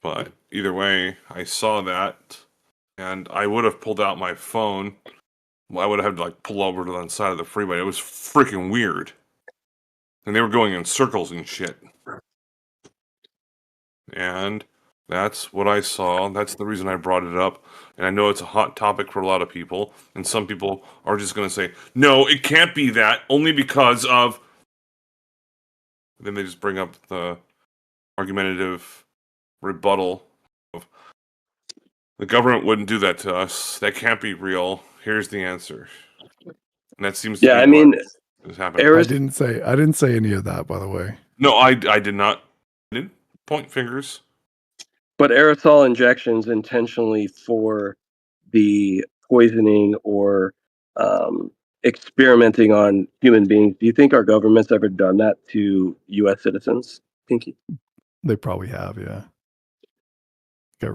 But either way, I saw that, and I would have pulled out my phone. I would have had to like pull over to the side of the freeway. It was freaking weird. And they were going in circles and shit. And that's what I saw. That's the reason I brought it up. And I know it's a hot topic for a lot of people. And some people are just going to say, no, it can't be that, only because of... Then they just bring up the argumentative rebuttal of, the government wouldn't do that to us. That can't be real. Here's the answer. And that seems to be what is happening. I didn't say any of that, by the way. No, I did not. I didn't point fingers. But aerosol injections intentionally for the poisoning or experimenting on human beings. Do you think our government's ever done that to U.S. citizens, Pfinky? They probably have, yeah.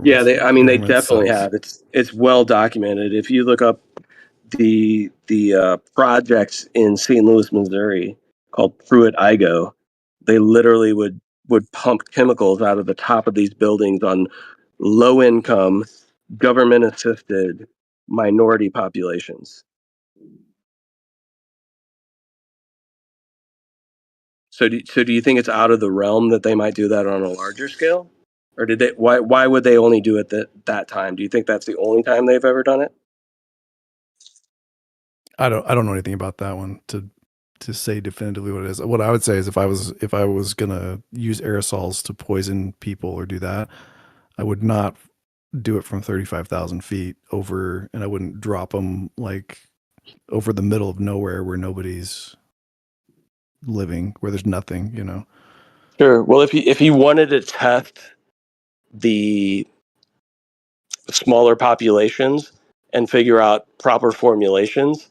Yeah, they definitely have. It's well documented. If you look up the projects in St. Louis, Missouri, called Pruitt-Igoe, they literally would pump chemicals out of the top of these buildings on low-income, government-assisted minority populations. So do you think it's out of the realm that they might do that on a larger scale? Or did they? Why would they only do it that time? Do you think that's the only time they've ever done it? I don't know anything about that one to say definitively what it is. What I would say is if I was gonna use aerosols to poison people or do that, I would not do it from 35,000 feet over, and I wouldn't drop them like over the middle of nowhere where nobody's living, where there's nothing, you know. Sure. Well, if you wanted to test the smaller populations and figure out proper formulations,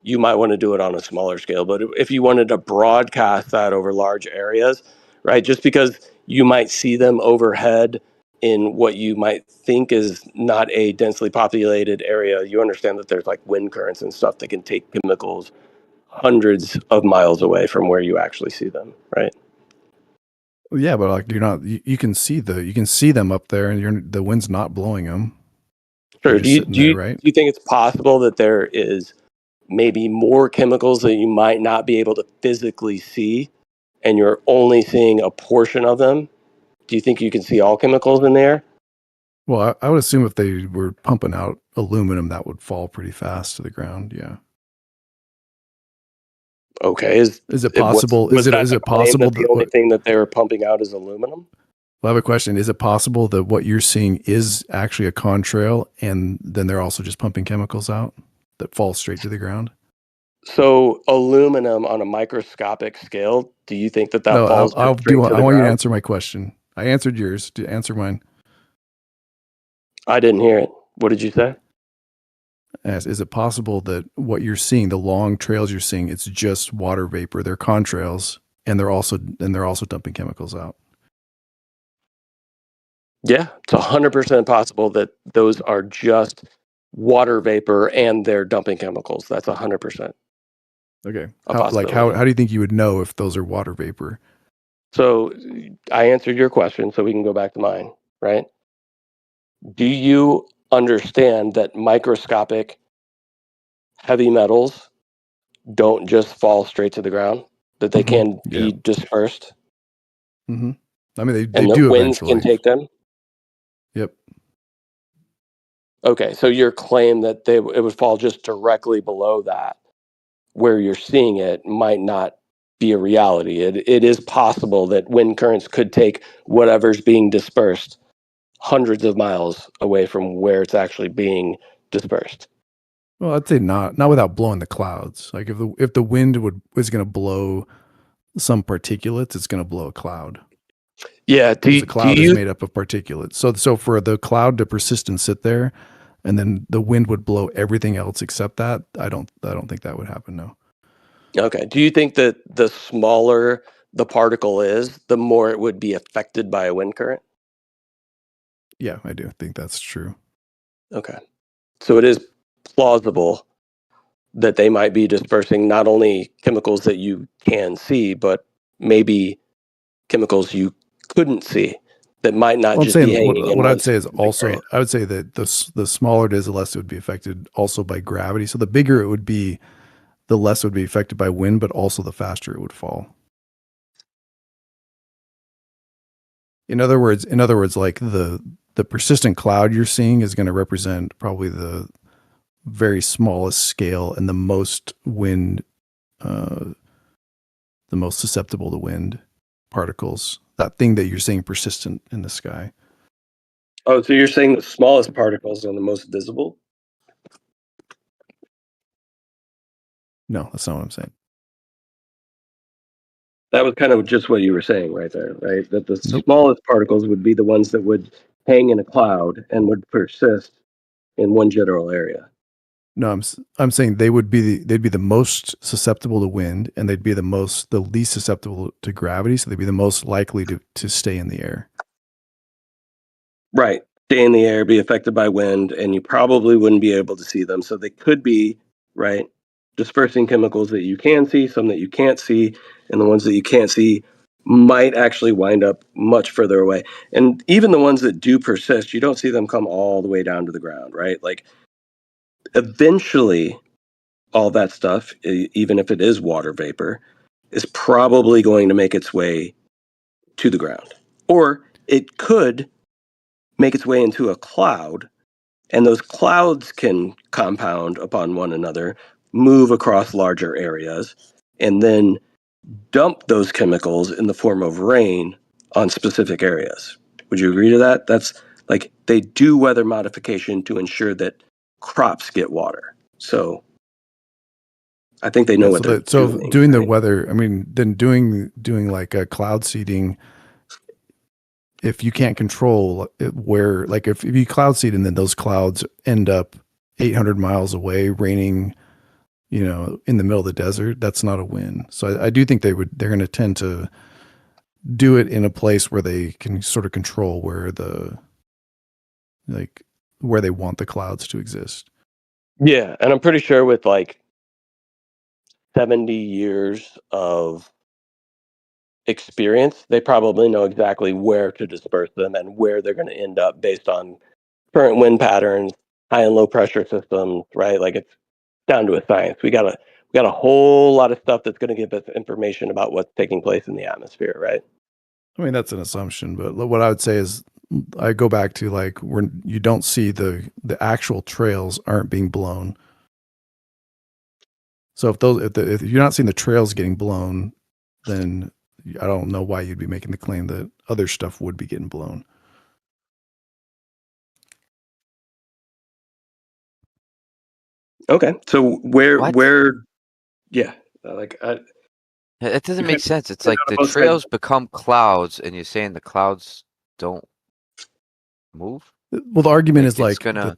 you might want to do it on a smaller scale. But if you wanted to broadcast that over large areas, right, just because you might see them overhead in what you might think is not a densely populated area, you understand that there's like wind currents and stuff that can take chemicals hundreds of miles away from where you actually see them, right? Yeah, but like you can see them up there, and the wind's not blowing them. Sure. Do you think it's possible that there is maybe more chemicals that you might not be able to physically see, and you're only seeing a portion of them? Do you think you can see all chemicals in there? Well, I would assume if they were pumping out aluminum, that would fall pretty fast to the ground. Yeah. Okay. Is it possible? Is it possible that the only thing that they were pumping out is aluminum? Well, I have a question. Is it possible that what you're seeing is actually a contrail, and then they're also just pumping chemicals out that fall straight to the ground? So aluminum on a microscopic scale, do you think that falls straight to the ground? I want you to answer my question. I answered yours. To answer mine. I didn't hear it. What did you say? Is it possible that what you're seeing, the long trails you're seeing, it's just water vapor? They're contrails, and they're also dumping chemicals out. Yeah, it's 100% possible that those are just water vapor and they're dumping chemicals. That's 100%. Okay. How do you think you would know if those are water vapor? So I answered your question, so we can go back to mine, right? Do you understand that microscopic heavy metals don't just fall straight to the ground, that they can be dispersed? Mm-hmm. I mean, they and do the winds eventually. can take them? Yep. Okay, so your claim that it would fall just directly below that, where you're seeing it, might not be a reality. It is possible that wind currents could take whatever's being dispersed hundreds of miles away from where it's actually being dispersed. Well, I'd say not without blowing the clouds. Like if the wind was going to blow some particulates, it's going to blow a cloud. Yeah, the cloud is made up of particulates. So for the cloud to persist and sit there, and then the wind would blow everything else except that, I don't think that would happen. No. Okay. Do you think that the smaller the particle is, the more it would be affected by a wind current? Yeah, I do think that's true. Okay. So it is plausible that they might be dispersing not only chemicals that you can see, but maybe chemicals you couldn't see that might not Well, I'm just be saying hanging in what I one would say is specific also area. I would say that the smaller it is, the less it would be affected also by gravity. So the bigger it would be, the less it would be affected by wind, but also the faster it would fall. In other words, like the persistent cloud you're seeing is going to represent probably the very smallest scale and the most wind, the most susceptible to wind particles. That thing that you're seeing persistent in the sky. Oh, so you're saying the smallest particles are the most visible? No, that's not what I'm saying. That was kind of just what you were saying right there, right? That the Nope. smallest particles would be the ones that would hang in a cloud and would persist in one general area. No, I'm saying they'd be the most susceptible to wind, and they'd be the least susceptible to gravity, so they'd be the most likely to stay in the air. Right. Stay in the air, be affected by wind, and you probably wouldn't be able to see them. So they could be, right, dispersing chemicals that you can see, some that you can't see, and the ones that you can't see might actually wind up much further away. And even the ones that do persist, you don't see them come all the way down to the ground, right? Like eventually all that stuff, even if it is water vapor, is probably going to make its way to the ground. Or it could make its way into a cloud, and those clouds can compound upon one another, move across larger areas, and then dump those chemicals in the form of rain on specific areas. Would you agree to that? That's like they do weather modification to ensure that crops get water. So I think they know Yeah, what they're so doing. doing the Right? weather, I mean, then doing like a cloud seeding, if you can't control where, like if you cloud seed and then those clouds end up 800 miles away raining, in the middle of the desert, that's not a win. So I do think they're going to tend to do it in a place where they can sort of control where where they want the clouds to exist. Yeah, and I'm pretty sure with like 70 years of experience, they probably know exactly where to disperse them and where they're going to end up based on current wind patterns, high and low pressure systems, right? Like it's down to a science. We got a whole lot of stuff that's going to give us information about what's taking place in the atmosphere, right? I mean, that's an assumption, but what I would say is I go back to like when you don't see the actual trails aren't being blown. So if you're not seeing the trails getting blown, then I don't know why you'd be making the claim that other stuff would be getting blown. Okay, so What? yeah, like It doesn't you make kind sense. It's of like on the both sides. trails become clouds, and you're saying the clouds don't move? Well, the argument Like is like that I'll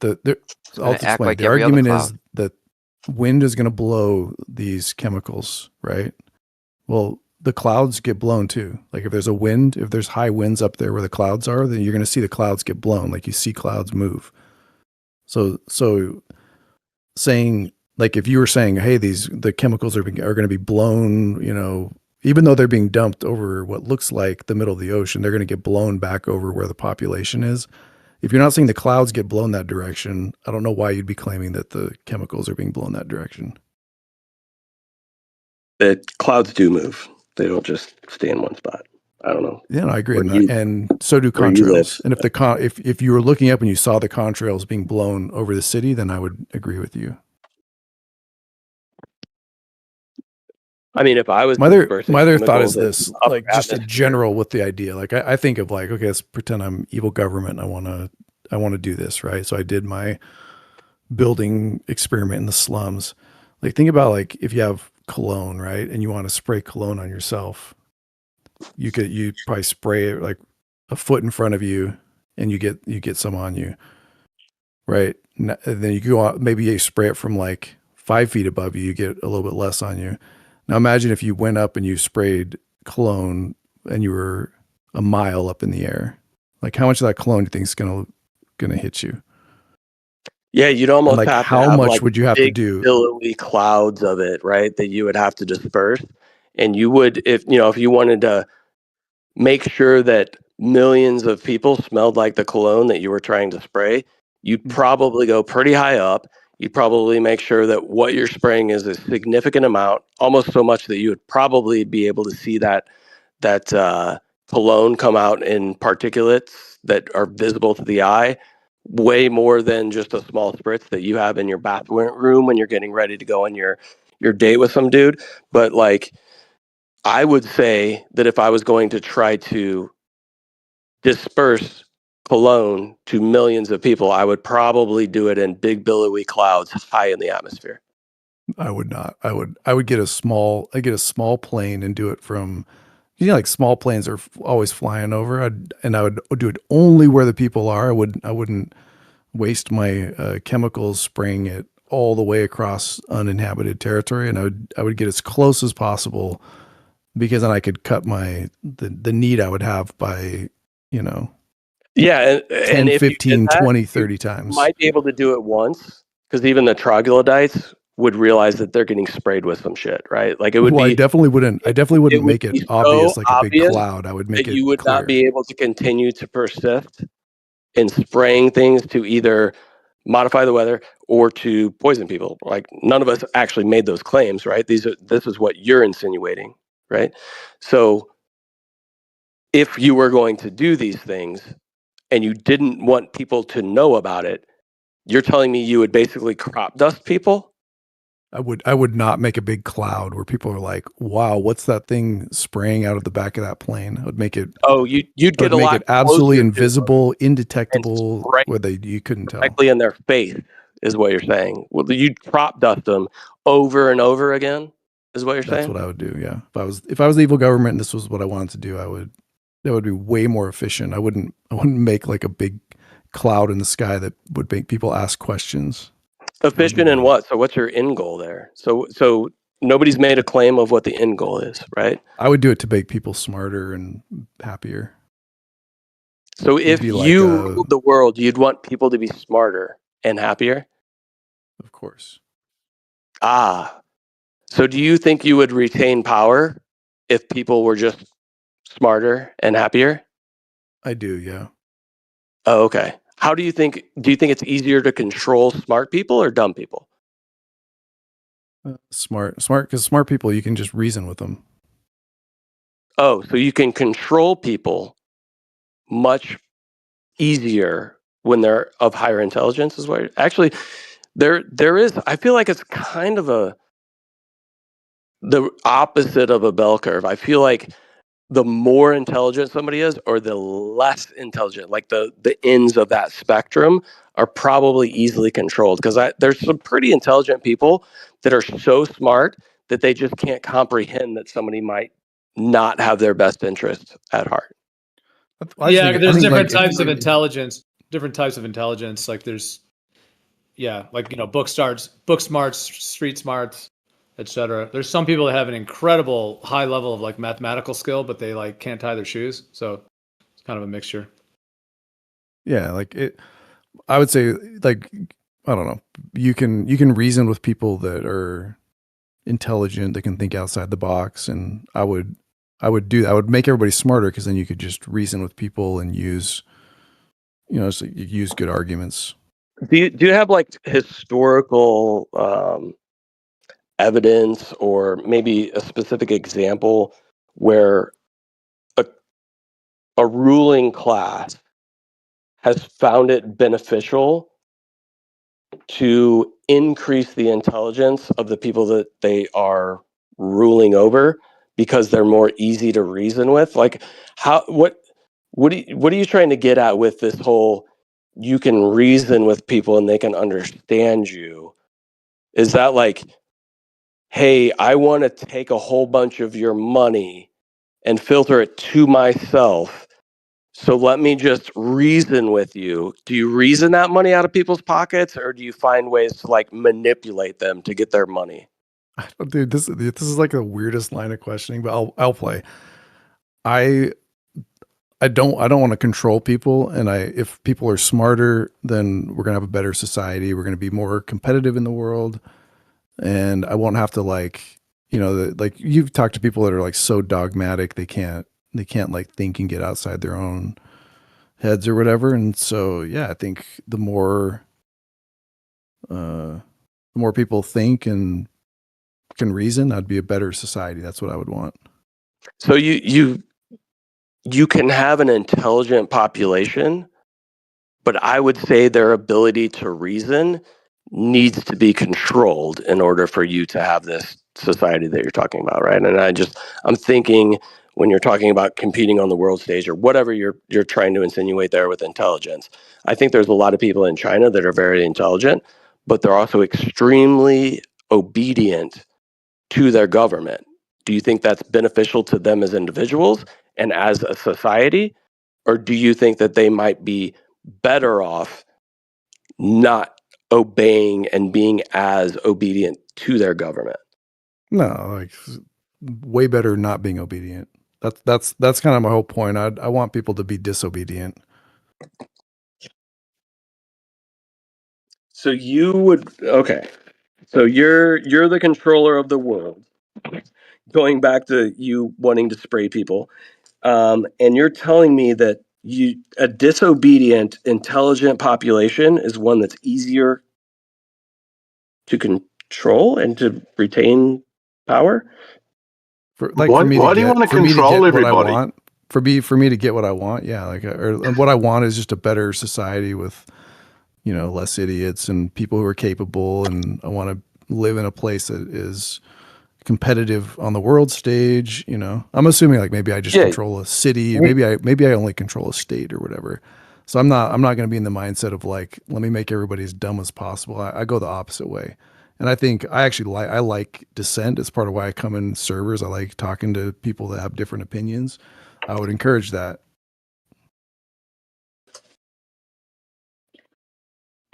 gonna act explain. like The every other argument cloud. is that wind is going to blow these chemicals, right? Well, the clouds get blown too. Like if there's a wind, if there's high winds up there where the clouds are, then you're going to see the clouds get blown. Like you see clouds move. So saying like if you were saying, hey, the chemicals are going to be blown, even though they're being dumped over what looks like the middle of the ocean, they're going to get blown back over where the population is. If you're not seeing the clouds get blown that direction, I don't know why you'd be claiming that the chemicals are being blown that direction. That clouds do move; they don't just stay in one spot. I don't know. Yeah, no, I agree. Where And so do where you live. contrails. And if if you were looking up and you saw the contrails being blown over the city, then I would agree with you. I mean, if I was My dispersing other thought is chemicals in this, the upper like just a atmosphere, general with the idea. Like I think of like, okay, let's pretend I'm evil government. And I want to do this, right? So I did my building experiment in the slums. Like think about like if you have cologne, right? And you want to spray cologne on yourself, you probably spray it like a foot in front of you and you get some on you, right? And then you go out, maybe you spray it from like 5 feet above you, you get a little bit less on you. Now imagine if you went up and you sprayed cologne and you were a mile up in the air. Like how much of that cologne do you think is gonna hit you? yeah, you'd And almost like have to how have much like would you have to big do? billowy clouds of it, right? That you would have to disperse, and you would, if you wanted to make sure that millions of people smelled like the cologne that you were trying to spray, you'd probably go pretty high up. You'd probably make sure that what you're spraying is a significant amount, almost so much that you would probably be able to see that cologne come out in particulates that are visible to the eye, way more than just a small spritz that you have in your bathroom when you're getting ready to go on your date with some dude. But like, I would say that if I was going to try to disperse cologne to millions of people, I would probably do it in big billowy clouds high in the atmosphere. I would not. I would get a small plane and do it from, like small planes are always flying over. I would do it only where the people are. I wouldn't waste my chemicals spraying it all the way across uninhabited territory. And I would get as close as possible, because then I could cut the need I would have by, Yeah, 10, and if 15, you did that, 20, you 30 times. might be able to do it once, because even the troglodytes would realize that they're getting sprayed with some shit, right? Like, it would I be definitely wouldn't make it be obvious so like a big obvious cloud. I would make that it you would clear. not be able to continue to persist in spraying things to either modify the weather or to poison people. Like, none of us actually made those claims, right? This is what you're insinuating, right? So if you were going to do these things and you didn't want people to know about it, you're telling me you would basically crop dust people? I would not make a big cloud where people are like, "Wow, what's that thing spraying out of the back of that plane?" I would make it. Oh, you'd I get would a make lot it absolutely closer to them invisible, and indetectable, spray where you couldn't tell. directly in their face, is what you're saying. Well, you'd crop dust them over and over again, is what you're That's saying? what I would do. Yeah, if I was the evil government and this was what I wanted to do, that would be way more efficient. I wouldn't make like a big cloud in the sky that would make people ask questions. Efficient in what? So what's your end goal there? So nobody's made a claim of what the end goal is, right? I would do it to make people smarter and happier. So It'd if be you like, ruled the world, you'd want people to be smarter and happier? of course. Ah, so do you think you would retain power if people were just smarter and happier? I do, yeah. Oh, okay. Do you think it's easier to control smart people or dumb people? Smart, because smart people, you can just reason with them. Oh, so you can control people much easier when they're of higher intelligence, is what actually there is. I feel like it's kind of the opposite of a bell curve. I feel like the more intelligent somebody is, or the less intelligent, like the ends of that spectrum are probably easily controlled, because there's some pretty intelligent people that are so smart that they just can't comprehend that somebody might not have their best interest at heart. There's different types of intelligence. Different types of intelligence. Like there's, book smarts, street smarts, etc. There's some people that have an incredible high level of like mathematical skill, but they like can't tie their shoes. So it's kind of a mixture. Yeah, like it. I would say, like, I don't know. You can reason with people that are intelligent, that can think outside the box, and I would do that. I would make everybody smarter, because then you could just reason with people and use use good arguments. Do you have like historical evidence, or maybe a specific example where a ruling class has found it beneficial to increase the intelligence of the people that they are ruling over, because they're more easy to reason with? Like, what are you trying to get at with this whole, you can reason with people and they can understand you? Is that like, hey, I want to take a whole bunch of your money and filter it to myself, so let me just reason with you? Do you reason that money out of people's pockets, or do you find ways to like manipulate them to get their money? Dude, this is like the weirdest line of questioning, but I'll play. I don't want to control people, and if people are smarter, then we're gonna have a better society. We're gonna be more competitive in the world, and I won't have to like, like, you've talked to people that are like so dogmatic they can't they can't like think and get outside their own heads or whatever. And so, yeah, I think the more people think and can reason, that'd be a better society. That's what I would want. So you can have an intelligent population, but I would say their ability to reason needs to be controlled in order for you to have this society that you're talking about, right? And I'm thinking when you're talking about competing on the world stage or whatever you're trying to insinuate there with intelligence, I think there's a lot of people in China that are very intelligent, but they're also extremely obedient to their government. Do you think that's beneficial to them as individuals and as a society? Or do you think that they might be better off not obeying and being as obedient to their government? No, like way better not being obedient. That's kind of my whole point. I want people to be disobedient. So you would, okay. So you're the controller of the world. Going back to you wanting to spray people, and you're telling me that a disobedient, intelligent population is one that's easier to control and to retain power. Why do you want to control everybody? For me to get what I want, yeah. Like, or what I want is just a better society with, less idiots and people who are capable. And I want to live in a place that is competitive on the world stage. I'm assuming like maybe I just control a city, or maybe I only control a state or whatever. So I'm not going to be in the mindset of like, let me make everybody as dumb as possible. I go the opposite way. And I think I like dissent. It's part of why I come in servers. I like talking to people that have different opinions. I would encourage that.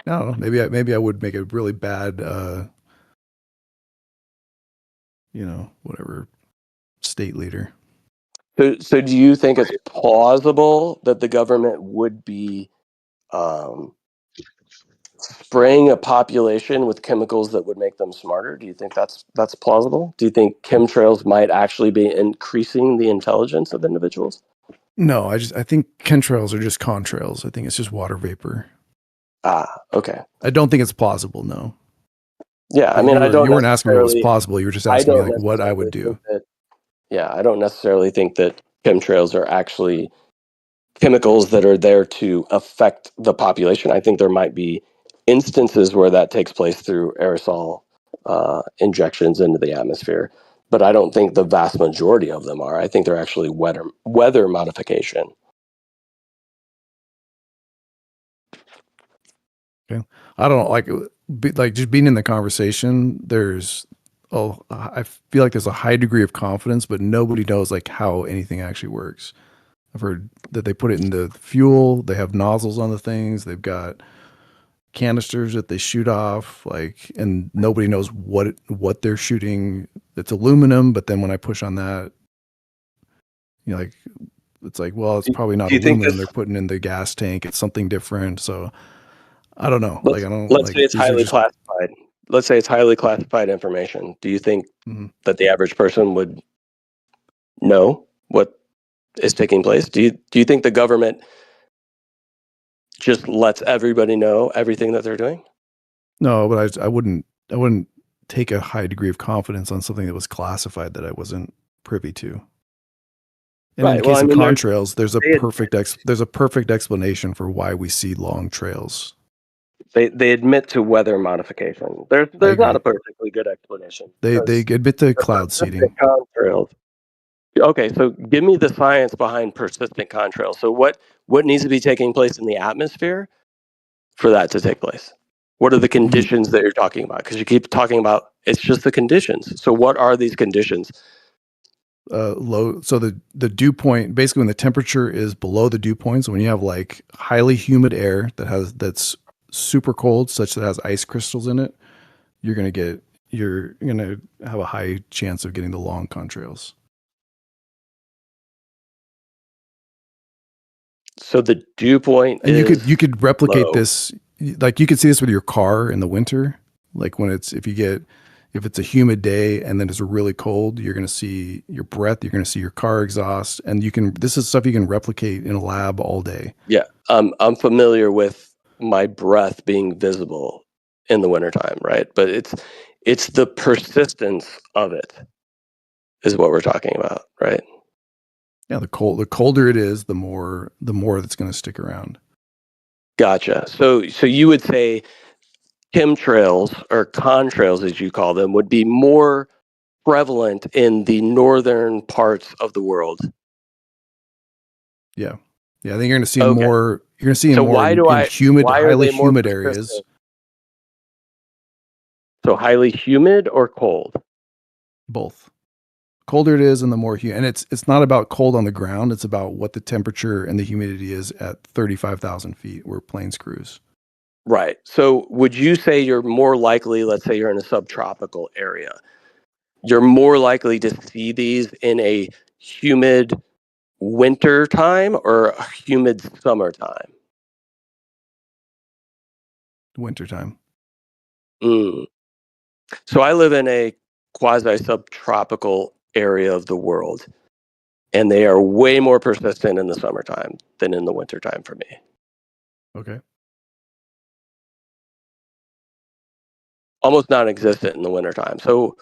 I don't know. Maybe I would make a really bad, whatever, state leader. So do you think it's plausible that the government would be spraying a population with chemicals that would make them smarter? Do you think that's plausible? Do you think chemtrails might actually be increasing the intelligence of individuals? No, I think chemtrails are just contrails. I think it's just water vapor. Ah, okay. I don't think it's plausible. No. Yeah, I mean, you weren't asking me what was plausible. You were just asking me like what I would do. I don't necessarily think that chemtrails are actually chemicals that are there to affect the population. I think there might be instances where that takes place through aerosol injections into the atmosphere, but I don't think the vast majority of them are. I think they're actually weather modification. Okay. I don't like just being in the conversation. I feel like there's a high degree of confidence, but nobody knows like how anything actually works. I've heard that they put it in the fuel. They have nozzles on the things. They've got canisters that they shoot off, and nobody knows what they're shooting. It's aluminum, but then when I push on that, it's like, well, it's probably not aluminum. They're putting in the gas tank. It's something different. So I don't know. Let's say it's highly classified. Let's say it's highly classified information. Do you think that the average person would know what is taking place? Do you think the government just lets everybody know everything that they're doing? No, but I wouldn't take a high degree of confidence on something that was classified that I wasn't privy to. And in the case of contrails, there's a perfect explanation for why we see long trails. They admit to weather modification. There's not a perfectly good explanation. They admit to cloud seeding. Contrails. Okay, so give me the science behind persistent contrails. So what needs to be taking place in the atmosphere for that to take place? What are the conditions that you're talking about? Because you keep talking about it's just the conditions. So what are these conditions? Low. So the dew point, basically when the temperature is below the dew point, so when you have like highly humid air that's super cold, such that it has ice crystals in it, you're gonna have a high chance of getting the long contrails. So the dew point, and you could replicate this, like you could see this with your car in the winter, like when if If it's a humid day and then it's really cold, you're going to see your breath, you're going to see your car exhaust, and this is stuff you can replicate in a lab all day. Yeah. I'm familiar with my breath being visible in the wintertime, right? But it's the persistence of it is what we're talking about, right? Yeah, the colder it is, the more that's going to stick around. Gotcha. So you would say chemtrails or contrails, as you call them, would be more prevalent in the northern parts of the world. Yeah. I think you're going to see Okay. more. You're going to see So more in humid, why are highly they more humid persistent? areas. So highly humid or cold? Both. Colder it is, and the more humid. And it's not about cold on the ground. It's about what the temperature and the humidity is at 35,000 feet where planes cruise. Right. So would you say you're more likely, let's say you're in a subtropical area, you're more likely to see these in a humid winter time or a humid summertime? Wintertime. Mm. So I live in a quasi-subtropical area of the world, and they are way more persistent in the summertime than in the wintertime for me. Okay. Almost non-existent in the wintertime. So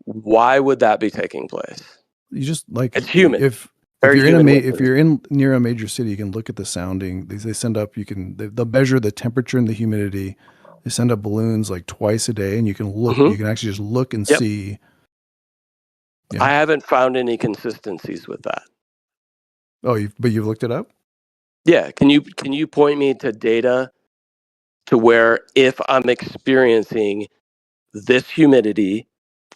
why would that be taking place? You just like It's humid. if Very you're in humid if winters. you're in near a major city, you can look at the sounding. They send up. They'll measure the temperature and the humidity. They send up balloons like twice a day, and you can look. Mhm. You can actually just look and Yep. see. Yeah. I haven't found any consistencies with that. Oh, but you've looked it up? Yeah, can you point me to data to where if I'm experiencing this humidity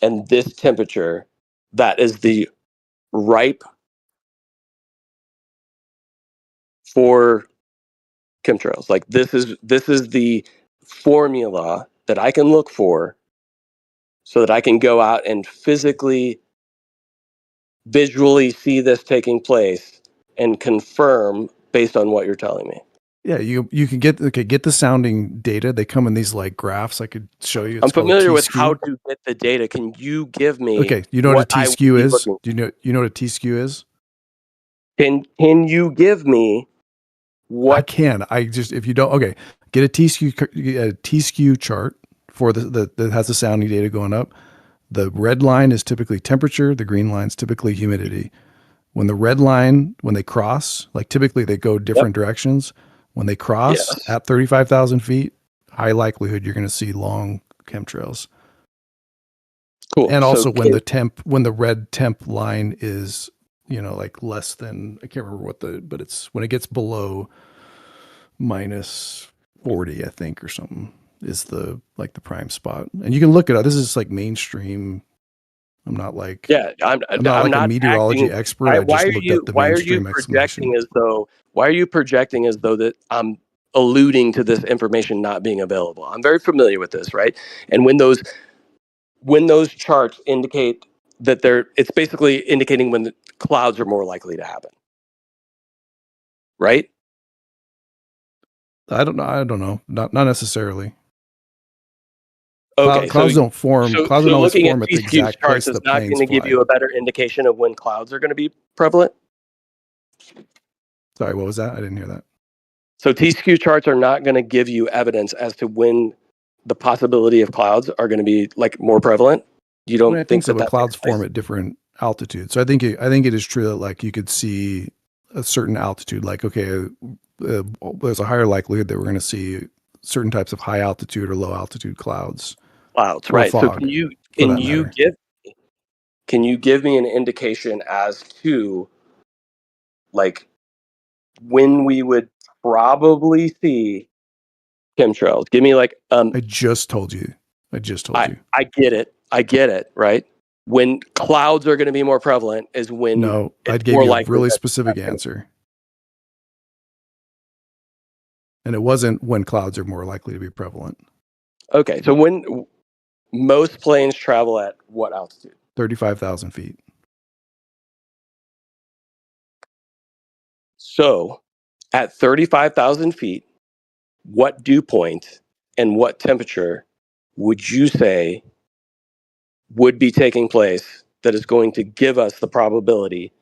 and this temperature, that is the ripe for chemtrails? Like this is the formula that I can look for so that I can go out and physically, visually see this taking place and confirm based on what you're telling me. Yeah, you can get the sounding data. They come in these like graphs. I could show you. It's I'm called a familiar with T-skew. how to get the data. Can you give me Okay, you know what a I would T-skew be is? looking? Do you know what a T-skew is? Can you give me I what? can. I just if you don't, okay, get a T-skew chart for the that has the sounding data going up. The red line is typically temperature. The green line is typically humidity. When they cross, like typically they go Yep. different directions. When they cross Yes. at 35,000 feet, high likelihood you're going to see long chemtrails. Cool. And also So when the red temp line is, like less than, I can't remember but it's when it gets below minus 40, I think, or something is the prime spot. And you can look it up. This is like mainstream. I'm not like I'm not like a not meteorology acting. expert. I Why just are looked you up the mainstream explanation. Why are you projecting as though that I'm alluding to this information not being available? I'm very familiar with this, right? And when those charts indicate that it's basically indicating when the clouds are more likely to happen, right? I don't know. Not necessarily. Okay, Clouds don't form. so Clouds don't always looking at form at the these huge exact charts place is the not planes going to give fly. you a better indication of when clouds are going to be prevalent. Sorry, what was that? I didn't hear that. So T-skew charts are not going to give you evidence as to when the possibility of clouds are going to be like more prevalent. You I mean, I don't think think so, that but that clouds takes place? form at different altitudes. So I think it is true that like you could see a certain altitude. Like okay, there's a higher likelihood that we're going to see certain types of high altitude or low altitude clouds. Clouds, Or right? So fog, for that matter. can you give me an indication as to like when we would probably see chemtrails? Give me like I just told you. I get it, right? When clouds are going to be more prevalent is when No, I it's gave more you a likely really that specific answer. And it wasn't when clouds are more likely to be prevalent. Okay, so when most planes travel at what altitude? 35,000 feet. So at 35,000 feet, what dew point and what temperature would you say would be taking place that is going to give us the probability.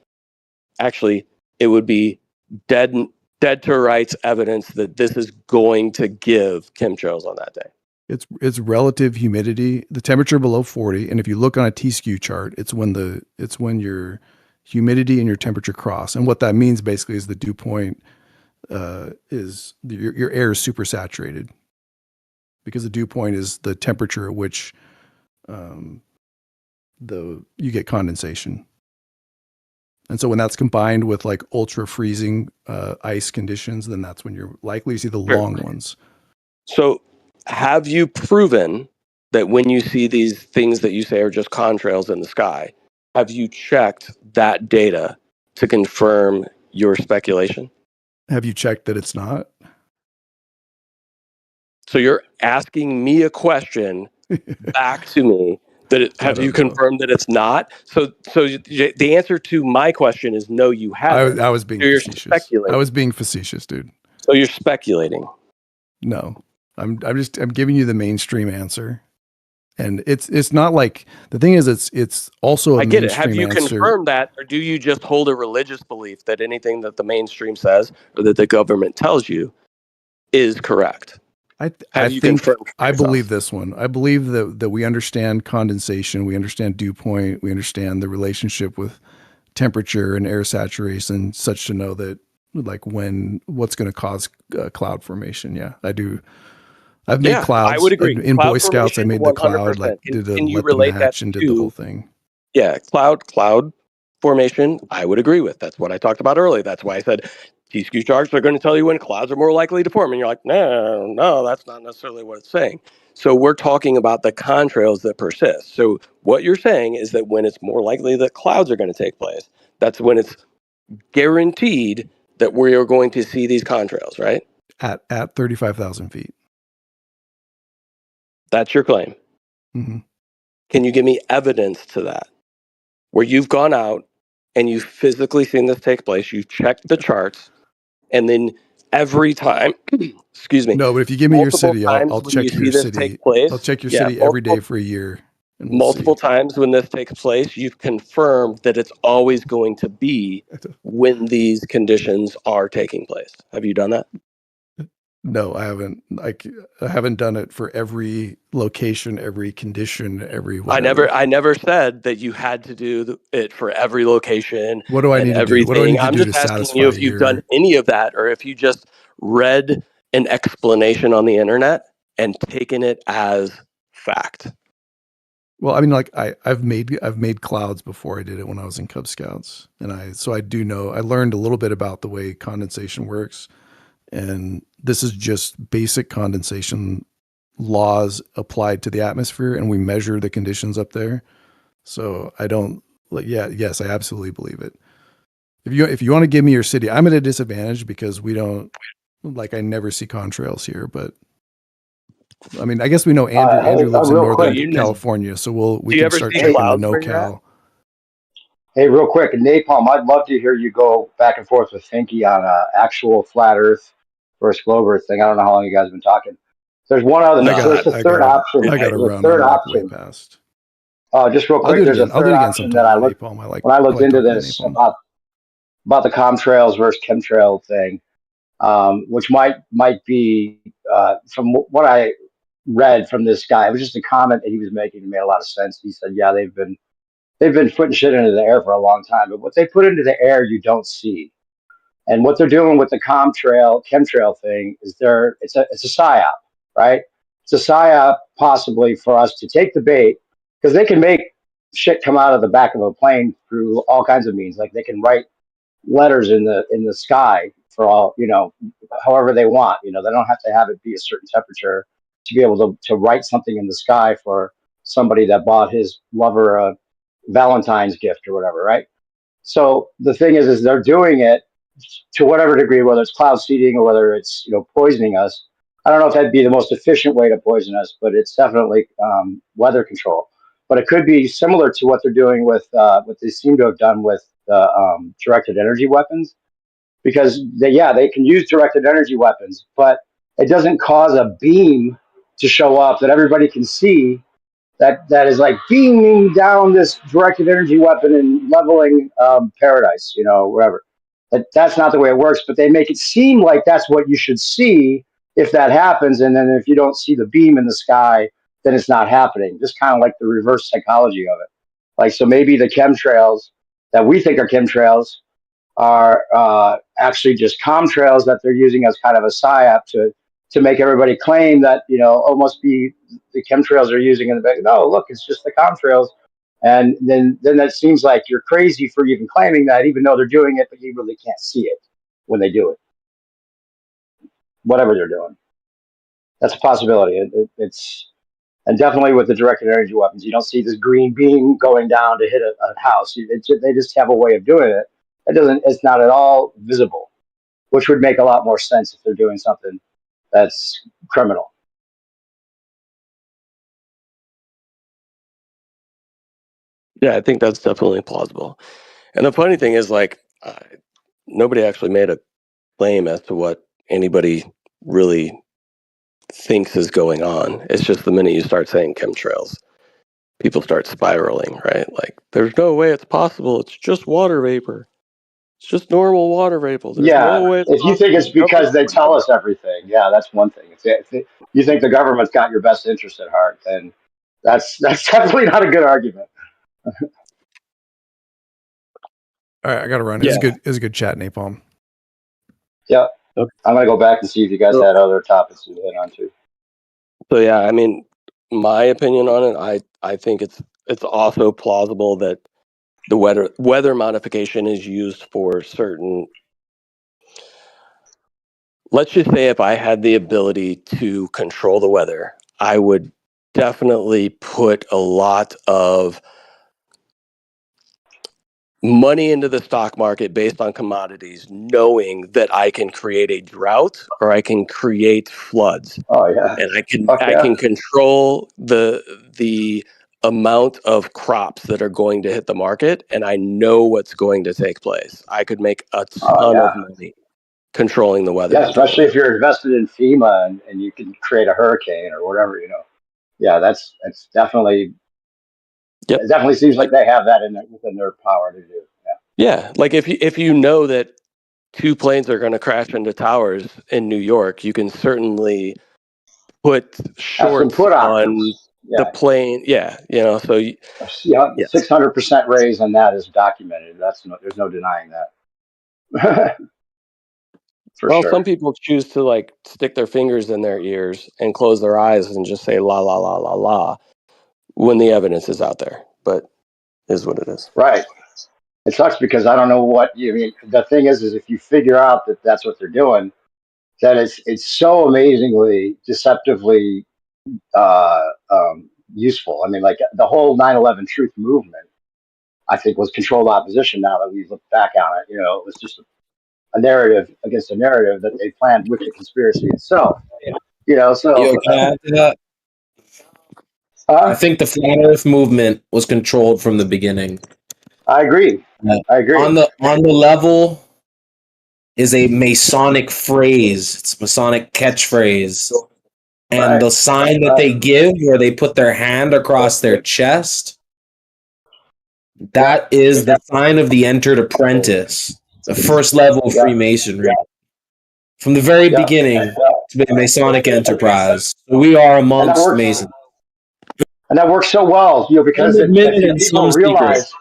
Actually, it would be dead to rights evidence that this is going to give chemtrails on that day. It's relative humidity, the temperature below 40, and if you look on a T-skew chart, it's when your humidity and your temperature cross. And what that means basically is the dew point is your air is super saturated, because the dew point is the temperature at which you get condensation. And so when that's combined with like ultra freezing ice conditions, then that's when you're likely to see the long ones. So have you proven that when you see these things that you say are just contrails in the sky, have you checked that data to confirm your speculation? Have you checked that it's not? So you're asking me a question back to me that have you confirmed that it's not? So the answer to my question is no, you haven't. I was being facetious. I was being facetious, dude. So you're speculating. No, I'm giving you the mainstream answer, and it's not like, the thing is it's also a mainstream answer. Have you confirmed that, or do you just hold a religious belief that anything that the mainstream says or that the government tells you is correct? I believe this one. I believe that we understand condensation, we understand dew point, we understand the relationship with temperature and air saturation, such to know that like what's going to cause cloud formation. Yeah, I do. I've made clouds. I would agree. In Boy Scouts, I made the cloud, like did the let them hatch and did the whole thing. Yeah, cloud formation, I would agree with. That's what I talked about earlier. That's why I said T-skew charts are going to tell you when clouds are more likely to form. And you're like, no, that's not necessarily what it's saying. So we're talking about the contrails that persist. So what you're saying is that when it's more likely that clouds are going to take place, that's when it's guaranteed that we are going to see these contrails, right? At 35,000 feet. That's your claim. Mm-hmm. Can you give me evidence to that, where you've gone out and you've physically seen this take place, you've checked the charts, and then every time, excuse me. No, but if you give me your city, I'll check your city. I'll check your city every day for a year. And multiple times when this takes place, you've confirmed that it's always going to be when these conditions are taking place. Have you done that? No, I haven't. I haven't done it for every location, every condition, every whatever. I never said that you had to do it for every location. What do I need to do? What do I need to do to satisfy? I'm just asking you if you've done any of that, or if you just read an explanation on the internet and taken it as fact. Well, I mean, like I've made clouds before. I did it when I was in Cub Scouts, and so I do know. I learned a little bit about the way condensation works. And this is just basic condensation laws applied to the atmosphere, and we measure the conditions up there. So I don't like, yes, I absolutely believe it. If you want to give me your city, I'm at a disadvantage because we don't, like, I never see contrails here, but I mean, I guess we know Andrew lives in Northern California, so we can start checking the NoCal. Hey, real quick, Napalm, I'd love to hear you go back and forth with Pfinky on actual flat Earth versus globe Earth thing. I don't know how long you guys have been talking. There's one other. There's a third option. I got to run. Third option. Way past. Just real quick, there's a third option that I looked when I looked into this about the contrails versus chemtrail thing, which might be from what I read from this guy. It was just a comment that he was making. It made a lot of sense. He said, "Yeah, they've been putting shit into the air for a long time, but what they put into the air, you don't see." And what they're doing with the chemtrail thing is it's a psyop, right? It's a psyop possibly for us to take the bait, because they can make shit come out of the back of a plane through all kinds of means. Like they can write letters in the sky for all, however they want. They don't have to have it be a certain temperature to be able to write something in the sky for somebody that bought his lover a Valentine's gift or whatever, right? So the thing is they're doing it to whatever degree, whether it's cloud seeding or whether it's poisoning us. I don't know if that'd be the most efficient way to poison us, but it's definitely weather control. But it could be similar to what they're doing with what they seem to have done with directed energy weapons, because they can use directed energy weapons, but it doesn't cause a beam to show up that everybody can see that is like beaming down this directed energy weapon and leveling paradise, wherever. That's not the way it works, but they make it seem like that's what you should see if that happens, and then if you don't see the beam in the sky, then it's not happening. Just kind of like the reverse psychology of it. Like, so maybe the chemtrails that we think are chemtrails are actually just contrails that they're using as kind of a psyop to make everybody claim that, almost be the chemtrails are using in the back. No, look, it's just the contrails. And then that seems like you're crazy for even claiming that, even though they're doing it, but you really can't see it when they do it. Whatever they're doing, that's a possibility. It's and definitely with the directed energy weapons, you don't see this green beam going down to hit a house. They just have a way of doing it. It's not at all visible, which would make a lot more sense if they're doing something that's criminal. Yeah, I think that's definitely plausible. And the funny thing is, like, nobody actually made a claim as to what anybody really thinks is going on. It's just the minute you start saying chemtrails, people start spiraling, right? Like, there's no way it's possible. It's just water vapor. It's just normal water vapor. There's no way. If you think it's because they tell us everything, that's one thing. If you think the government's got your best interest at heart, then that's definitely not a good argument. All right, I got to run. Yeah. It was a good chat, Napalm. Yeah. Okay. I'm going to go back and see if you guys had other topics to hit on too. So yeah, I mean, my opinion on it, I think it's also plausible that the weather modification is used for certain. Let's just say if I had the ability to control the weather, I would definitely put a lot of money into the stock market based on commodities, knowing that I can create a drought or I can create floods. Oh yeah. And I can control the amount of crops that are going to hit the market, and I know what's going to take place. I could make a ton of money controlling the weather. Yeah, especially if you're invested in FEMA and you can create a hurricane or whatever, Yeah, that's definitely. Yep. It definitely seems like they have that within their power to do. Yeah, like if you know that 2 planes are going to crash into towers in New York, you can certainly put shorts on the plane. Yeah, so 600% raise on that is documented. There's no denying that. Well, some people choose to like stick their fingers in their ears and close their eyes and just say la la la la la when the evidence is out there. But is what it is. Right. It sucks because I don't know what you mean. The thing is if you figure out that that's what they're doing, then it's so amazingly deceptively useful. I mean, like the whole 9/11 truth movement, I think, was controlled opposition. Now that we look back on it, it was just a narrative against a narrative that they planned with the conspiracy itself. So can I add to that? I think the flat Earth movement was controlled from the beginning. I agree. On the level is a Masonic phrase. It's a Masonic catchphrase. And the sign that they give where they put their hand across their chest, that is the sign of the entered apprentice, the first level of Freemasonry. From the very beginning, it's been a Masonic enterprise. So we are amongst Masons. And that works so well, because people realize,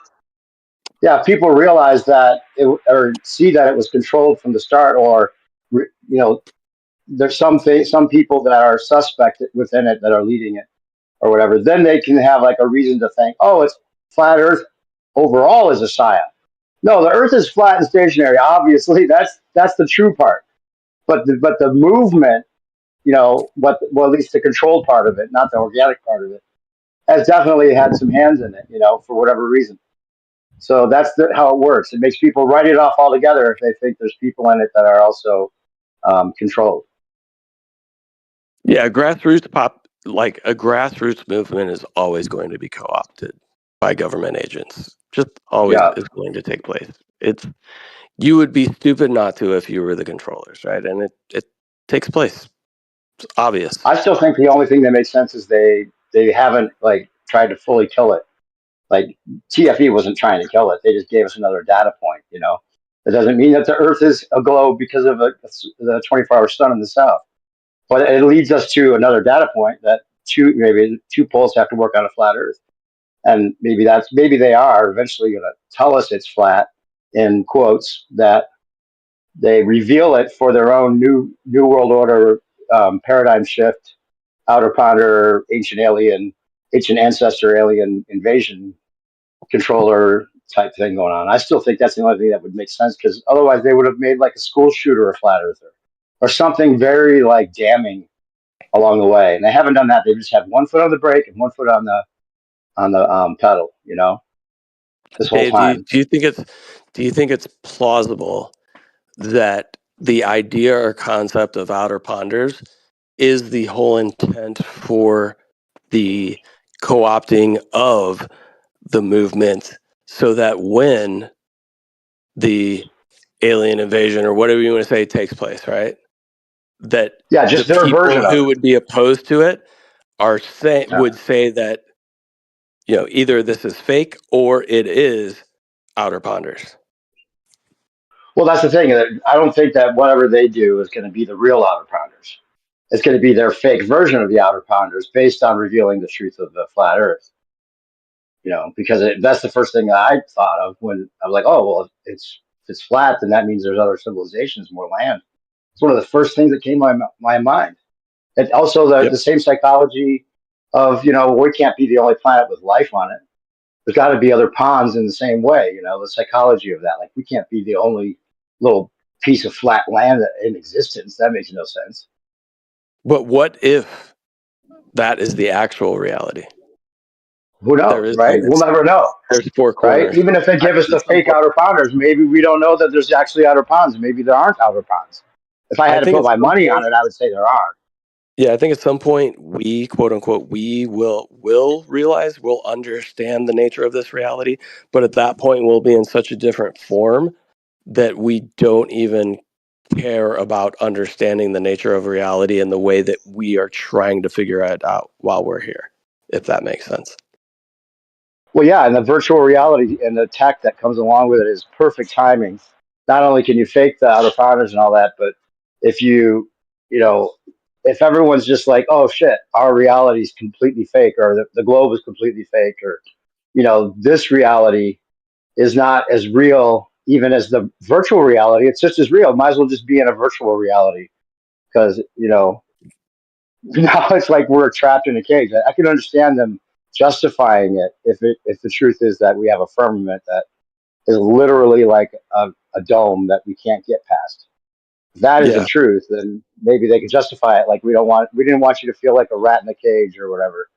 people realize that or see that it was controlled from the start, or there's some people that are suspect within it that are leading it or whatever. Then they can have like a reason to think, oh, it's flat Earth overall is a psyop. No, the Earth is flat and stationary. Obviously, that's the true part. But the movement, at least the controlled part of it, not the organic part of it, has definitely had some hands in it, for whatever reason. So that's how it works. It makes people write it off altogether if they think there's people in it that are also controlled. Yeah, a grassroots movement is always going to be co-opted by government agents. Just always is going to take place. You would be stupid not to if you were the controllers, right? And it takes place. It's obvious. I still think the only thing that makes sense is they haven't like tried to fully kill it. Like TFE wasn't trying to kill it; they just gave us another data point. You know, it doesn't mean that the Earth is a globe because of the 24-hour sun in the south, but it leads us to another data point that maybe two poles have to work on a flat Earth, and maybe they are eventually going to tell us it's flat, in quotes, that they reveal it for their own new world order paradigm shift, outer ponder, ancient ancestor alien invasion controller type thing going on. I still think that's the only thing that would make sense, because otherwise they would have made like a school shooter a flat earther or something very like damning along the way. And they haven't done that. They just have 1 foot on the brake and 1 foot on the pedal, you know, this whole Dave, time. do you think it's plausible that the idea or concept of outer ponders is the whole intent for the co-opting of the movement, so that when the alien invasion or whatever you want to say takes place, right, that Just the their version people of who it. would be opposed to it Yeah. would say that, you know, either this is fake or it is outer ponders? Well, that's the thing. I don't think that whatever they do is going to be the real outer ponders. It's going to be their fake version of the outer ponders based on revealing the truth of the flat Earth. You know, because that's the first thing that I thought of when I was like, oh, well, if it's flat, then that means there's other civilizations, more land. It's one of the first things that came to my mind. And also the same psychology of, you know, we can't be the only planet with life on it. There's got to be other ponds in the same way, you know, the psychology of that. Like, we can't be the only little piece of flat land in existence. That makes no sense. But what if that is the actual reality? Who knows, right? We'll never know. There's four right? corners. Even if they give us the fake outer ponders, maybe we don't know that there's actually outer ponds. Maybe there aren't outer ponds. If I had to put my money on it, I would say there are. Yeah, I think at some point we, quote unquote, we will realize, we'll understand the nature of this reality. But at that point, we'll be in such a different form that we don't even care about understanding the nature of reality in the way that we are trying to figure it out while we're here, if that makes sense. Well, yeah, and the virtual reality and the tech that comes along with it is perfect timing. Not only can you fake the outer ponders and all that, but if if everyone's just like, oh shit, our reality is completely fake, or the globe is completely fake, or, you know, this reality is not as real even as the virtual reality, it's just as real. Might as well just be in a virtual reality, because, you know, now it's like we're trapped in a cage. I can understand them justifying it if the truth is that we have a firmament that is literally like a dome that we can't get past. If that is the truth, then maybe they could justify it. Like, we didn't want you to feel like a rat in a cage or whatever,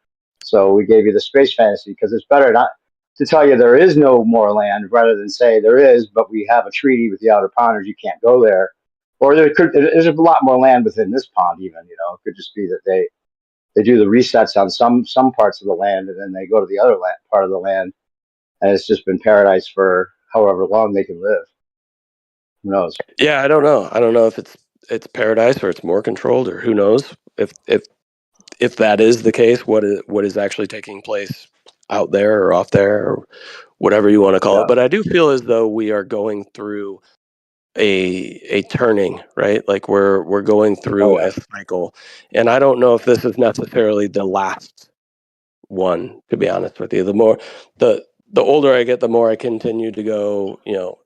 so we gave you the space fantasy, because it's better not to tell you there is no more land rather than say there is, but we have a treaty with the outer ponders, you can't go there. Or there's a lot more land within this pond even, you know. It could just be that they do the resets on some parts of the land, and then they go to the other part of the land, and it's just been paradise for however long they can live. Who knows? Yeah, I don't know. I don't know if it's paradise or it's more controlled, or who knows if that is the case, what is actually taking place out there or off there or whatever you want to call it. But I do feel as though we are going through a turning, right? Like we're going through a cycle, and I don't know if this is necessarily the last one, to be honest with you. The older I get, the more I continue to go, you know,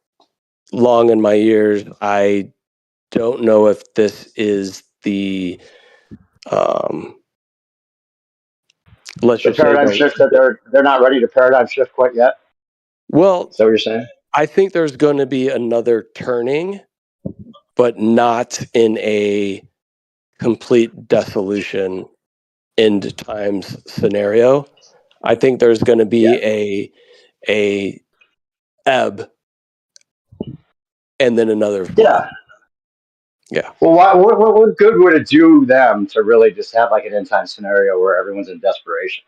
long in my years. I don't know if this is the let's just paradigm shift that they're not ready to paradigm shift quite yet. Well, is that what you're saying? I think there's going to be another turning, but not in a complete dissolution end times scenario. I think there's going to be a ebb and then another flow. Yeah. Well, what good would it do them to really just have like an end time scenario where everyone's in desperation?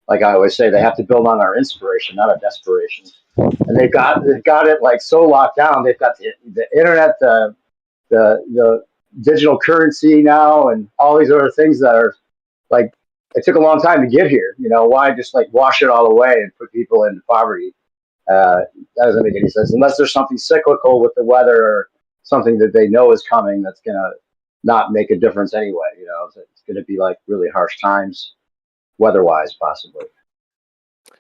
Like I always say, they have to build on our inspiration, not a desperation. And they've got it like so locked down. They've got the internet, the digital currency now, and all these other things that are like it took a long time to get here. You know, why just like wash it all away and put people into poverty? That doesn't make any sense unless there's something cyclical with the weather or something that they know is coming that's gonna not make a difference anyway. You know, it's gonna be like really harsh times, weather-wise, possibly.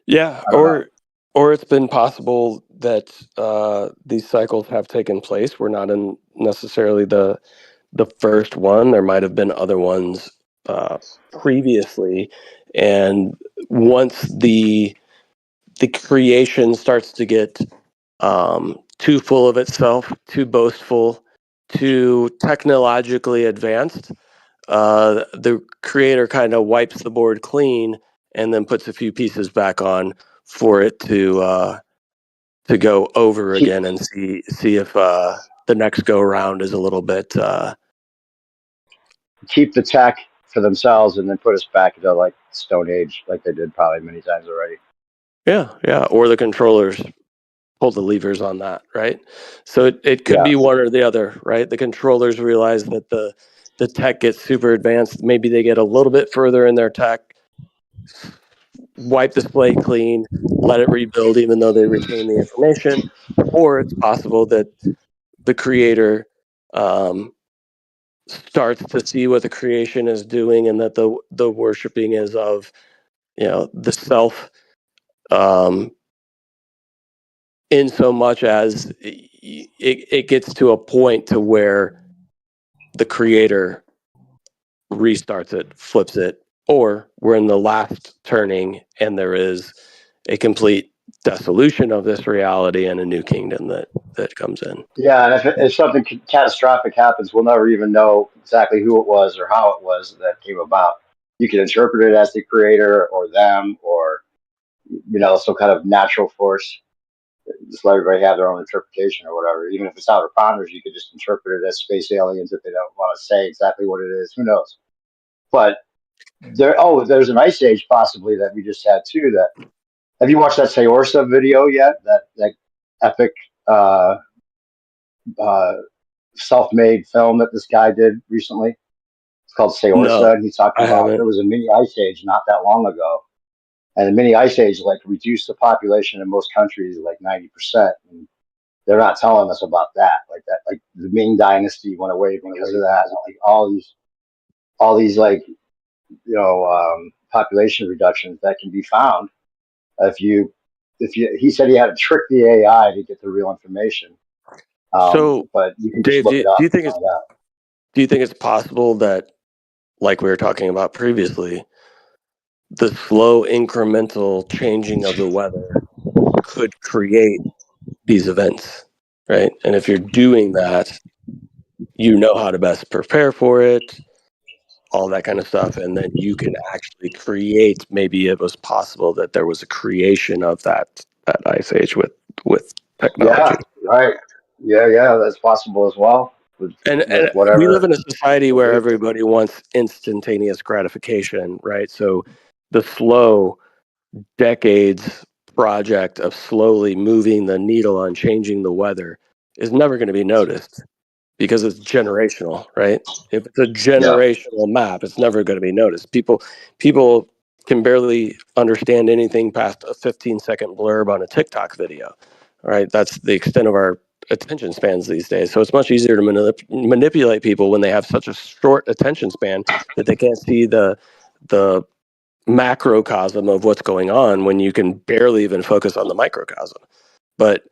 Yeah, or it's been possible that these cycles have taken place. We're not in necessarily the first one. There might have been other ones previously, and once the creation starts to get too full of itself, too boastful, too technologically advanced, the creator kind of wipes the board clean and then puts a few pieces back on for it to go over again and see if the next go around is a little bit keep the tech for themselves and then put us back into like Stone Age, like they did probably many times already. Yeah, or the controllers pull the levers on that, right? So it could be one or the other, right? The controllers realize that the tech gets super advanced. Maybe they get a little bit further in their tech, wipe the slate clean, let it rebuild, even though they retain the information. Or it's possible that the creator starts to see what the creation is doing, and that the worshiping is of, you know, the self, in so much as it gets to a point to where the creator restarts it, flips it, or we're in the last turning and there is a complete dissolution of this reality and a new kingdom that comes in. Yeah, and if something catastrophic happens, we'll never even know exactly who it was or how it was that came about. You can interpret it as the creator or them or, you know, some kind of natural force. Just let everybody have their own interpretation or whatever. Even if it's outer bounders, you could just interpret it as space aliens if they don't want to say exactly what it is. Who knows? But there's an ice age possibly that we just had too. That have you watched that Sayorsa video yet? That epic uh, self-made film that this guy did recently. It's called Sayorsa, No, and he talked about there was a mini ice age not that long ago, and the mini ice age like reduced the population in most countries like 90%. And they're not telling us about that, like the Ming Dynasty went away because of that. Like all these like population reductions that can be found if you he said he had to trick the AI to get the real information. But you can just Dave, look it up. Do you think it's possible that, like we were talking about previously, the slow incremental changing of the weather could create these events, right? And if you're doing that, you know how to best prepare for it, all that kind of stuff, and then you can actually create. Maybe it was possible that there was a creation of that ice age with technology. Yeah, right. Yeah, that's possible as well. With whatever. We live in a society where everybody wants instantaneous gratification, right? So the slow decades project of slowly moving the needle on changing the weather is never going to be noticed because it's generational, right? If it's a generational map, it's never going to be noticed. People can barely understand anything past a 15-second blurb on a TikTok video, right? That's the extent of our attention spans these days. So it's much easier to manipulate people when they have such a short attention span that they can't see the macrocosm of what's going on when you can barely even focus on the microcosm. But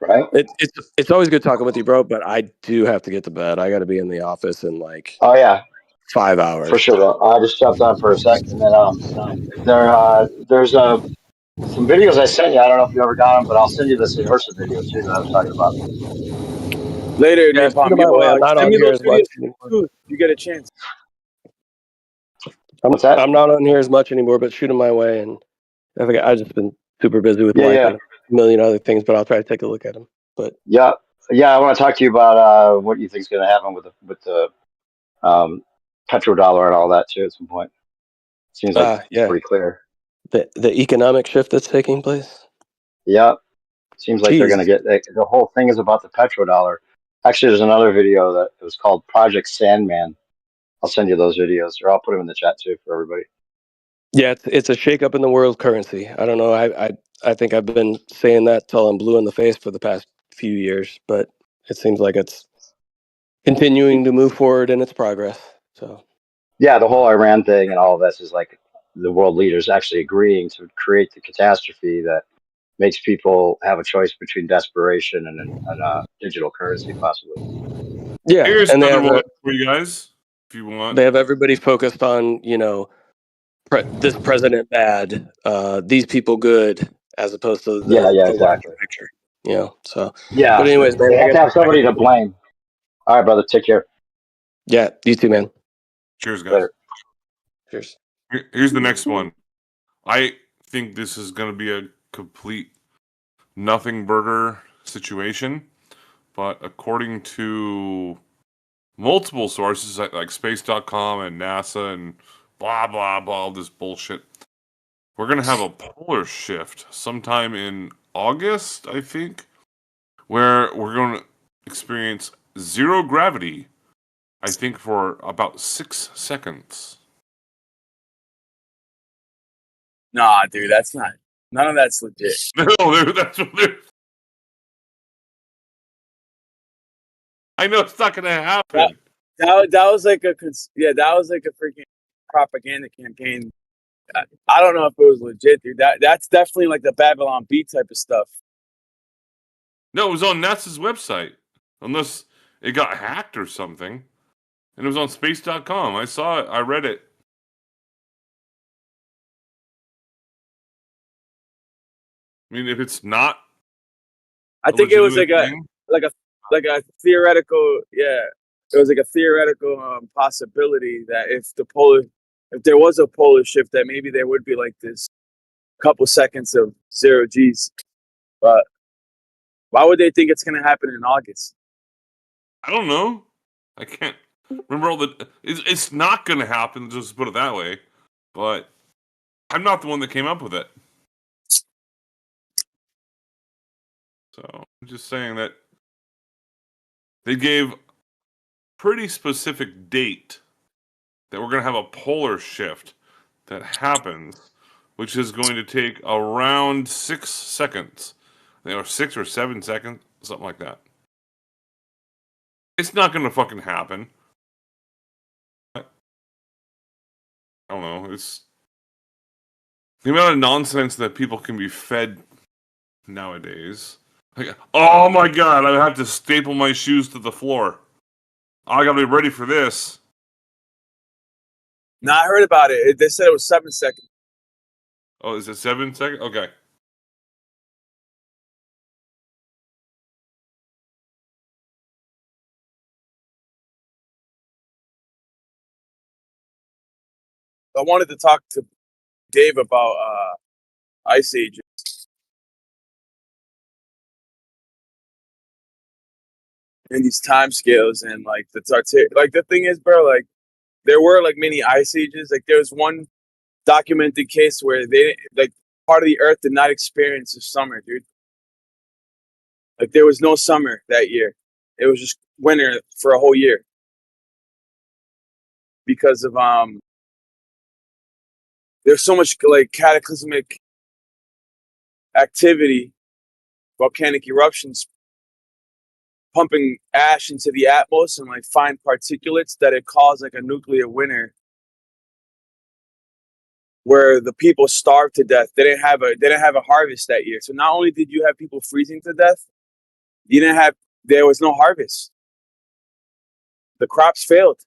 it's always good talking with you, bro. But I do have to get to bed. I got to be in the office in like 5 hours. For sure. I just jumped on for a second. And then there's some videos I sent you. I don't know if you ever got them, but I'll send you the Sayorsa video too that I was talking about. Later, Napalm. Send me those videos too. You get a chance. What's that? I'm not on here as much anymore, but shoot them my way. And I've just been super busy with life and a million other things, but I'll try to take a look at them. But yeah, I want to talk to you about what you think is going to happen with the petrodollar and all that too at some point. Seems like it's pretty clear. The economic shift that's taking place. Yeah, seems like they're going to get the whole thing is about the petrodollar. Actually, there's another video that it was called Project Sandman. I'll send you those videos, or I'll put them in the chat too for everybody. Yeah, it's a shakeup in the world currency. I don't know. I think I've been saying that till I'm blue in the face for the past few years, but it seems like it's continuing to move forward in its progress. So yeah, the whole Iran thing and all of this is like the world leaders actually agreeing to create the catastrophe that makes people have a choice between desperation and digital currency, possibly. yeah, Here's and another one for you guys, if you want. they have everybody focused on this president bad, these people good, as opposed to the larger Exactly. picture. So Yeah, but anyways, man, they have to have somebody to blame. All right, brother, take care. Yeah, you too, man. Cheers, guys. Later. Cheers. Here's the next one. I think this is going to be a complete nothing burger situation, but according to multiple sources like space.com and NASA and blah blah blah, all this bullshit, we're going to have a polar shift sometime in August, I think, where we're going to experience zero gravity, I think, for about 6 seconds. Nah, dude, that's not. None of that's legit. No, that's what they're. I know it's not going to happen. That was like that was like a freaking propaganda campaign. I don't know if it was legit, dude. That's definitely like the Babylon Bee type of stuff. No, it was on NASA's website, unless it got hacked or something. And it was on space.com. I saw it. I read it. I mean, if it's not, I think it was like a theoretical, yeah. It was like a theoretical possibility that if there was a polar shift, that maybe there would be like this couple seconds of zero G's. But why would they think it's going to happen in August? I don't know. I can't remember all the. It's not going to happen. Just put it that way. But I'm not the one that came up with it. So I'm just saying that they gave pretty specific date that we're going to have a polar shift that happens, which is going to take around 6 seconds. Or 6 or 7 seconds, something like that. It's not going to fucking happen. I don't know. It's the amount of nonsense that people can be fed nowadays. Like, oh my god, I have to staple my shoes to the floor. I gotta be ready for this. No, I heard about it. They said it was 7 seconds. Oh, is it 7 seconds? Okay. I wanted to talk to Dave about Ice Ages. And these time scales and like the thing is, bro, like there were like many ice ages. Like there was one documented case where they like part of the earth did not experience the summer, dude. Like there was no summer that year. It was just winter for a whole year. Because of there's so much like cataclysmic activity, volcanic eruptions pumping ash into the atmosphere and like fine particulates that it caused like a nuclear winter where the people starved to death. They didn't have a harvest that year. So not only did you have people freezing to death, there was no harvest. The crops failed.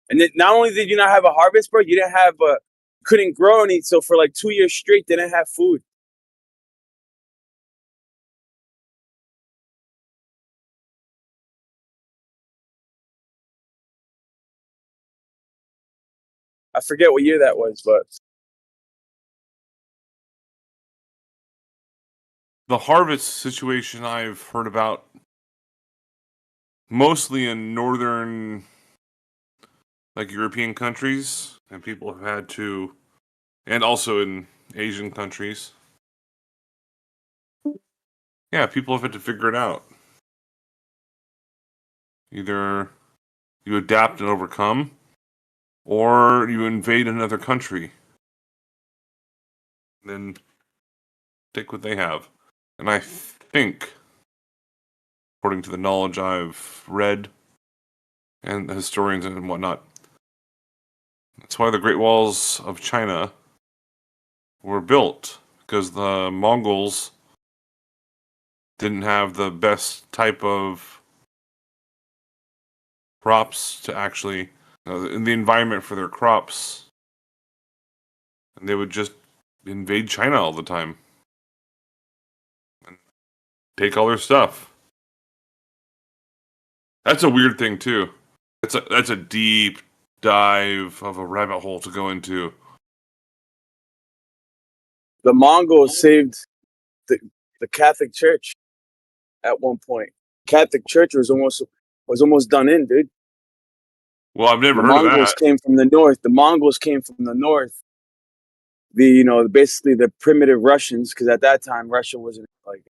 And then not only did you not have a harvest, bro, you couldn't grow any. So for like 2 years straight, they didn't have food. I forget what year that was, but The harvest situation I've heard about mostly in northern, like European countries, and people have had to, and also in Asian countries. Yeah, people have had to figure it out. Either you adapt and overcome, or you invade another country, then take what they have. And I think, according to the knowledge I've read and the historians and whatnot, that's why the Great Walls of China were built, because the Mongols didn't have the best type of crops to actually, in the environment for their crops, and they would just invade China all the time and take all their stuff. That's a weird thing too. That's a deep dive of a rabbit hole to go into. The Mongols saved the Catholic Church at one point. Catholic Church was almost done in, dude. Well, I've never heard of that. The Mongols came from the north. The Mongols came from the north. Basically the primitive Russians, because at that time Russia wasn't like.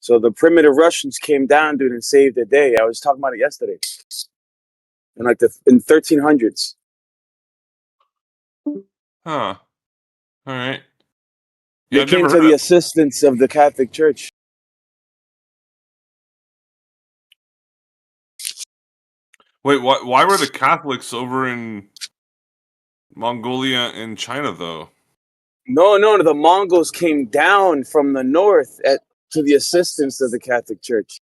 So the primitive Russians came down, dude, and saved the day. I was talking about it yesterday. In 1300s. Huh. All right. Yeah, they came to the assistance of the Catholic Church. Wait, why were the Catholics over in Mongolia and China, though? No, the Mongols came down from the north to the assistance of the Catholic Church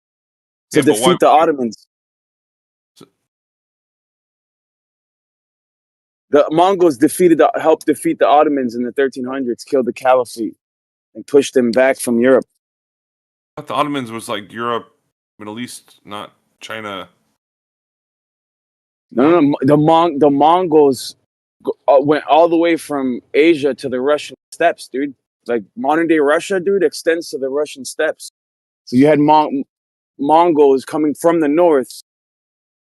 to defeat the Ottomans. The Mongols helped defeat the Ottomans in the 1300s, killed the Caliphate, and pushed them back from Europe. I thought the Ottomans was like Europe, Middle East, not China. No, the Mongols went all the way from Asia to the Russian steppes, dude. Like modern day Russia, dude, extends to the Russian steppes. So you had Mongols coming from the north,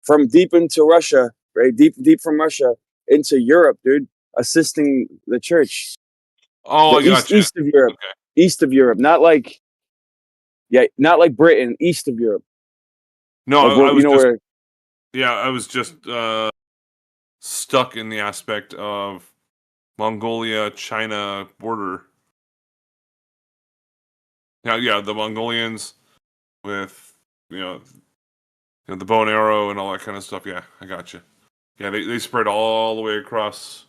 from deep into Russia, right? Deep from Russia into Europe, dude, assisting the church. Oh, I got you. East of Europe. Okay. East of Europe. Not like Britain, east of Europe. No, like I was just stuck in the aspect of Mongolia-China border. Yeah, the Mongolians with the bow and arrow and all that kind of stuff. Yeah, I got you. Yeah, they spread all the way across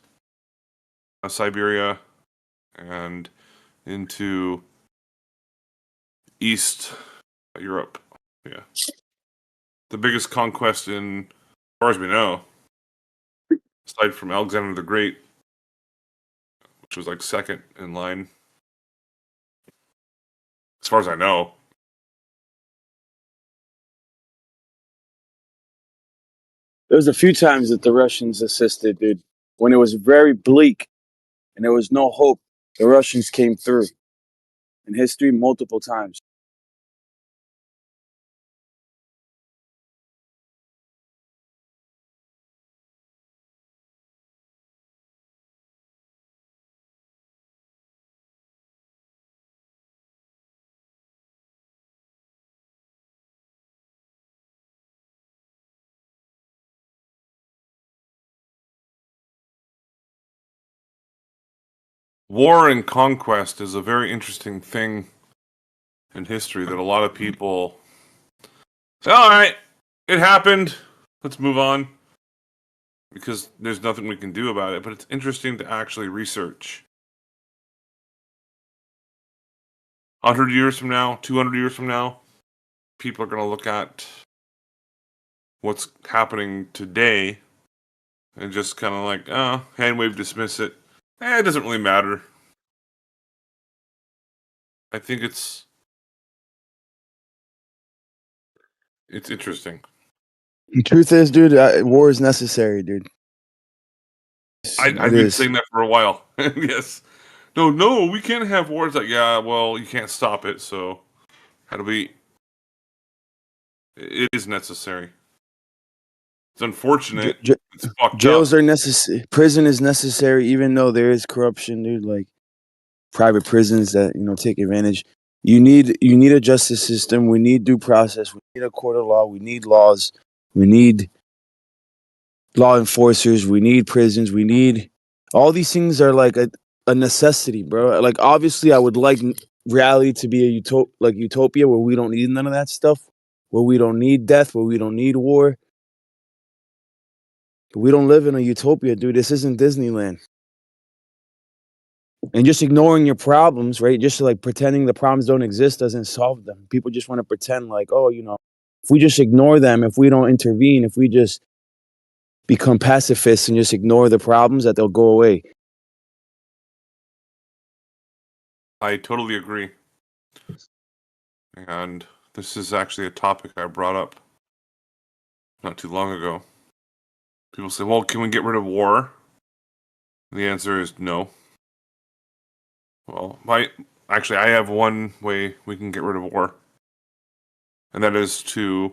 Siberia and into East Europe. Yeah, the biggest conquest as far as we know, aside from Alexander the Great, which was like second in line, as far as I know. There was a few times that the Russians assisted, dude. When it was very bleak and there was no hope, the Russians came through. In history, multiple times. War and conquest is a very interesting thing in history that a lot of people say, all right, it happened, let's move on, because there's nothing we can do about it. But it's interesting to actually research. 100 years from now, 200 years from now, people are going to look at what's happening today and just kind of like, hand wave, dismiss it. It doesn't really matter. I think it's interesting. The truth is, dude, war is necessary, dude. I've been saying that for a while. Yes. No, we can't have wars. Like, yeah, well, you can't stop it. So, how do we? It is necessary. It's unfortunate. It's fucked jails up. Are necessary. Prison is necessary, even though there is corruption, dude. Like private prisons that take advantage. You need a justice system. We need due process. We need a court of law. We need laws. We need law enforcers, we need prisons, we need all these things are like a necessity, bro. Like obviously I would like reality to be a utopia where we don't need none of that stuff, where we don't need death, where we don't need war. But we don't live in a utopia, dude. This isn't Disneyland. And just ignoring your problems, right? Just like pretending the problems don't exist doesn't solve them. People just want to pretend like, oh, you know, if we just ignore them, if we don't intervene, if we just become pacifists and just ignore the problems, that they'll go away. I totally agree. And this is actually a topic I brought up not too long ago. People say, well, can we get rid of war? The answer is no. Well, I have one way we can get rid of war. And that is to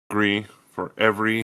agree for every